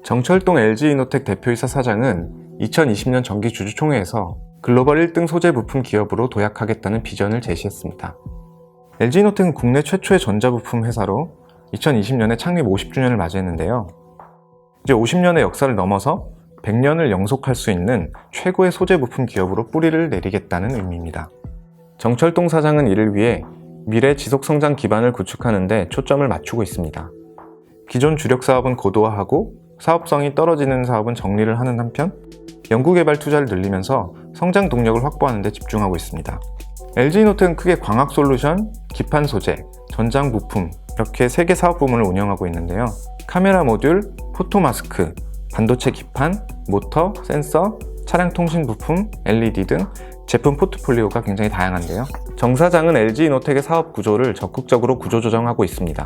정철동 LG이노텍 대표이사 사장은 2020년 정기주주총회에서 글로벌 1등 소재 부품 기업으로 도약하겠다는 비전을 제시했습니다. LG이노텍은 국내 최초의 전자부품 회사로 2020년에 창립 50주년을 맞이했는데요. 이제 50년의 역사를 넘어서 100년을 영속할 수 있는 최고의 소재 부품 기업으로 뿌리를 내리겠다는 의미입니다. 정철동 사장은 이를 위해 미래 지속성장 기반을 구축하는 데 초점을 맞추고 있습니다. 기존 주력 사업은 고도화하고 사업성이 떨어지는 사업은 정리를 하는 한편 연구개발 투자를 늘리면서 성장 동력을 확보하는 데 집중하고 있습니다. LG이노텍은 크게 광학솔루션, 기판 소재, 전장 부품 이렇게 3개 사업 부문을 운영하고 있는데요. 카메라 모듈, 포토마스크, 반도체 기판, 모터, 센서, 차량 통신 부품, LED 등 제품 포트폴리오가 굉장히 다양한데요. 정 사장은 LG이노텍의 사업 구조를 적극적으로 구조조정하고 있습니다.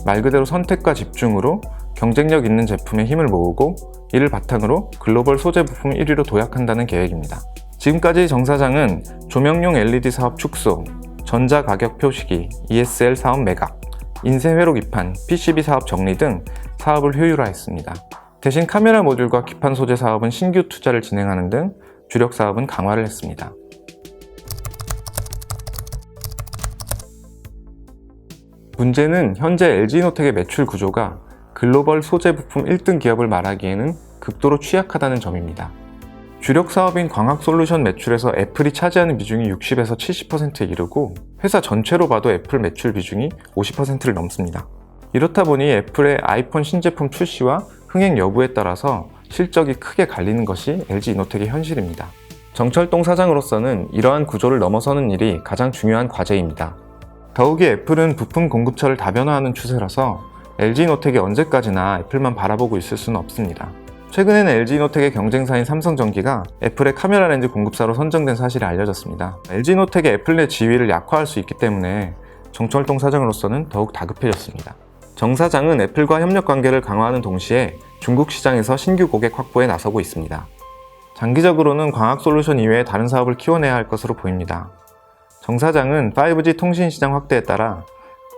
말 그대로 선택과 집중으로 경쟁력 있는 제품에 힘을 모으고 이를 바탕으로 글로벌 소재 부품 1위로 도약한다는 계획입니다. 지금까지 정 사장은 조명용 LED 사업 축소, 전자 가격 표시기, ESL 사업 매각, 인쇄 회로 기판, PCB 사업 정리 등 사업을 효율화했습니다. 대신 카메라 모듈과 기판 소재 사업은 신규 투자를 진행하는 등 주력 사업은 강화를 했습니다. 문제는 현재 LG이노텍의 매출 구조가 글로벌 소재 부품 1등 기업을 말하기에는 극도로 취약하다는 점입니다. 주력 사업인 광학솔루션 매출에서 애플이 차지하는 비중이 60에서 70%에 이르고 회사 전체로 봐도 애플 매출 비중이 50%를 넘습니다. 이렇다 보니 애플의 아이폰 신제품 출시와 흥행 여부에 따라서 실적이 크게 갈리는 것이 LG이노텍의 현실입니다. 정철동 사장으로서는 이러한 구조를 넘어서는 일이 가장 중요한 과제입니다. 더욱이 애플은 부품 공급처를 다변화하는 추세라서 LG이노텍이 언제까지나 애플만 바라보고 있을 수는 없습니다. 최근에는 LG이노텍의 경쟁사인 삼성전기가 애플의 카메라 렌즈 공급사로 선정된 사실이 알려졌습니다. LG이노텍의 애플 내 지위를 약화할 수 있기 때문에 정철동 사장으로서는 더욱 다급해졌습니다. 정 사장은 애플과 협력 관계를 강화하는 동시에 중국 시장에서 신규 고객 확보에 나서고 있습니다. 장기적으로는 광학솔루션 이외의 다른 사업을 키워내야 할 것으로 보입니다. 정 사장은 5G 통신 시장 확대에 따라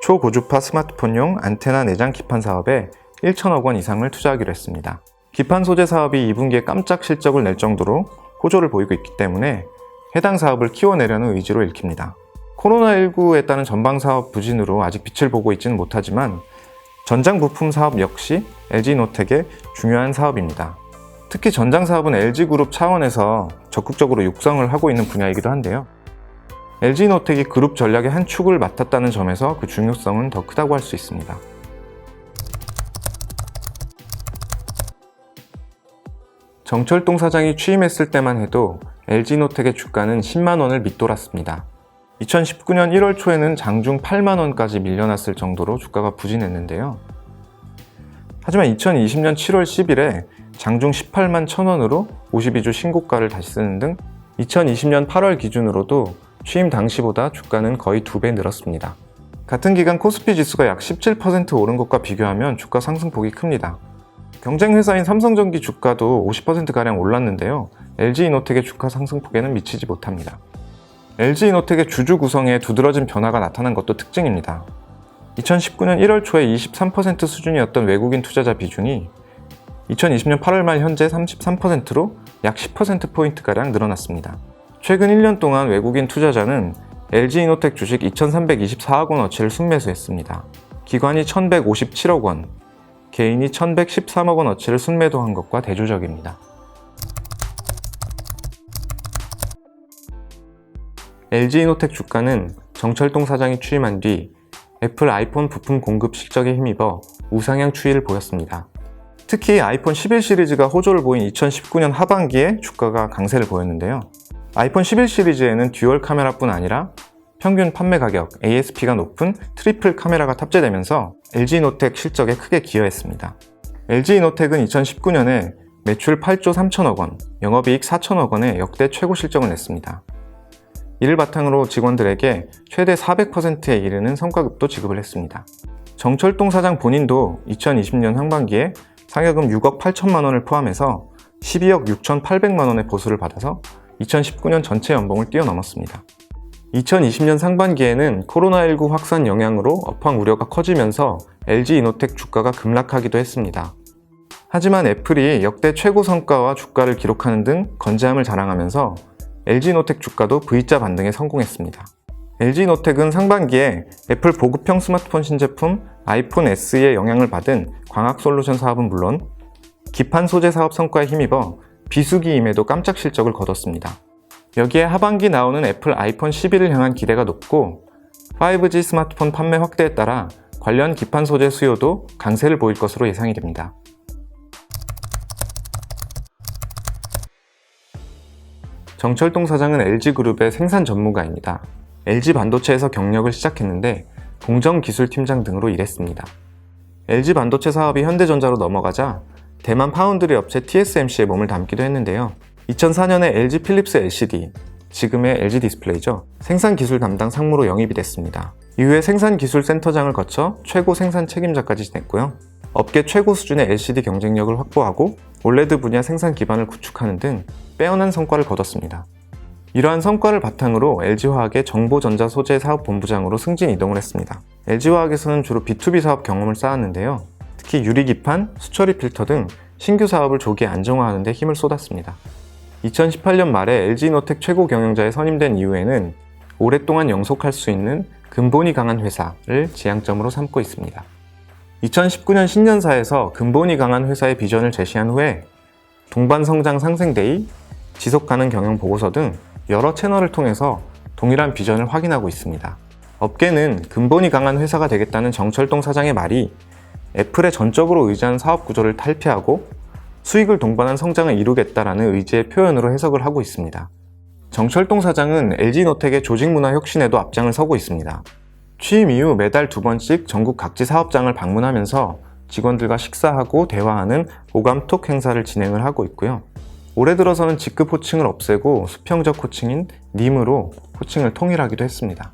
초고주파 스마트폰용 안테나 내장 기판 사업에 1천억 원 이상을 투자하기로 했습니다. 기판 소재 사업이 2분기에 깜짝 실적을 낼 정도로 호조를 보이고 있기 때문에 해당 사업을 키워내려는 의지로 읽힙니다. 코로나19에 따른 전방사업 부진으로 아직 빛을 보고 있지는 못하지만 전장 부품 사업 역시 LG이노텍의 중요한 사업입니다. 특히 전장 사업은 LG그룹 차원에서 적극적으로 육성을 하고 있는 분야이기도 한데요. LG이노텍이 그룹 전략의 한 축을 맡았다는 점에서 그 중요성은 더 크다고 할 수 있습니다. 정철동 사장이 취임했을 때만 해도 LG이노텍의 주가는 10만 원을 밑돌았습니다. 2019년 1월 초에는 장중 8만 원까지 밀려났을 정도로 주가가 부진했는데요. 하지만 2020년 7월 10일에 장중 18만 1000원으로 52주 신고가를 다시 쓰는 등 2020년 8월 기준으로도 취임 당시보다 주가는 거의 2배 늘었습니다. 같은 기간 코스피 지수가 약 17% 오른 것과 비교하면 주가 상승폭이 큽니다. 경쟁 회사인 삼성전기 주가도 50%가량 올랐는데요. LG이노텍의 주가 상승폭에는 미치지 못합니다. LG이노텍의 주주 구성에 두드러진 변화가 나타난 것도 특징입니다. 2019년 1월 초에 23% 수준이었던 외국인 투자자 비중이 2020년 8월 말 현재 33%로 약 10%포인트가량 늘어났습니다. 최근 1년 동안 외국인 투자자는 LG이노텍 주식 2324억 원어치를 순매수했습니다. 기관이 1157억 원, 개인이 1113억 원어치를 순매도한 것과 대조적입니다. LG이노텍 주가는 정철동 사장이 취임한 뒤 애플 아이폰 부품 공급 실적에 힘입어 우상향 추이를 보였습니다. 특히 아이폰 11 시리즈가 호조를 보인 2019년 하반기에 주가가 강세를 보였는데요. 아이폰 11 시리즈에는 듀얼 카메라뿐 아니라 평균 판매 가격 ASP가 높은 트리플 카메라가 탑재되면서 LG이노텍 실적에 크게 기여했습니다. LG이노텍은 2019년에 매출 8조 3천억 원, 영업이익 4천억 원의 역대 최고 실적을 냈습니다. 이를 바탕으로 직원들에게 최대 400%에 이르는 성과급도 지급을 했습니다. 정철동 사장 본인도 2020년 상반기에 상여금 6억 8천만 원을 포함해서 12억 6,800만 원의 보수를 받아서 2019년 전체 연봉을 뛰어넘었습니다. 2020년 상반기에는 코로나19 확산 영향으로 업황 우려가 커지면서 LG이노텍 주가가 급락하기도 했습니다. 하지만 애플이 역대 최고 성과와 주가를 기록하는 등 건재함을 자랑하면서 LG노텍 주가도 V자 반등에 성공했습니다. LG노텍은 상반기에 애플 보급형 스마트폰 신제품 아이폰 SE의 영향을 받은 광학솔루션 사업은 물론 기판 소재 사업 성과에 힘입어 비수기임에도 깜짝 실적을 거뒀습니다. 여기에 하반기 나오는 애플 아이폰 11을 향한 기대가 높고 5G 스마트폰 판매 확대에 따라 관련 기판 소재 수요도 강세를 보일 것으로 예상이 됩니다. 정철동 사장은 LG그룹의 생산 전문가입니다. LG반도체에서 경력을 시작했는데 공정기술팀장 등으로 일했습니다. LG반도체 사업이 현대전자로 넘어가자 대만 파운드리 업체 TSMC에 몸을 담기도 했는데요. 2004년에 LG필립스 LCD, 지금의 LG디스플레이죠. 생산기술 담당 상무로 영입이 됐습니다. 이후에 생산기술센터장을 거쳐 최고 생산 책임자까지 지냈고요. 업계 최고 수준의 LCD 경쟁력을 확보하고 올레드 분야 생산 기반을 구축하는 등 빼어난 성과를 거뒀습니다. 이러한 성과를 바탕으로 LG화학의 정보전자 소재 사업본부장으로 승진 이동을 했습니다. LG화학에서는 주로 B2B 사업 경험을 쌓았는데요. 특히 유리기판, 수처리 필터 등 신규 사업을 조기에 안정화하는 데 힘을 쏟았습니다. 2018년 말에 LG노텍 최고 경영자에 선임된 이후에는 오랫동안 영속할 수 있는 근본이 강한 회사를 지향점으로 삼고 있습니다. 2019년 신년사에서 근본이 강한 회사의 비전을 제시한 후에 동반성장 상생데이, 지속가능 경영 보고서 등 여러 채널을 통해서 동일한 비전을 확인하고 있습니다. 업계는 근본이 강한 회사가 되겠다는 정철동 사장의 말이 애플에 전적으로 의지한 사업 구조를 탈피하고 수익을 동반한 성장을 이루겠다라는 의지의 표현으로 해석을 하고 있습니다. 정철동 사장은 LG노텍의 조직 문화 혁신에도 앞장을 서고 있습니다. 취임 이후 매달 2번씩 전국 각지 사업장을 방문하면서 직원들과 식사하고 대화하는 오감톡 행사를 진행을 하고 있고요. 올해 들어서는 직급 호칭을 없애고 수평적 호칭인 님으로 호칭을 통일하기도 했습니다.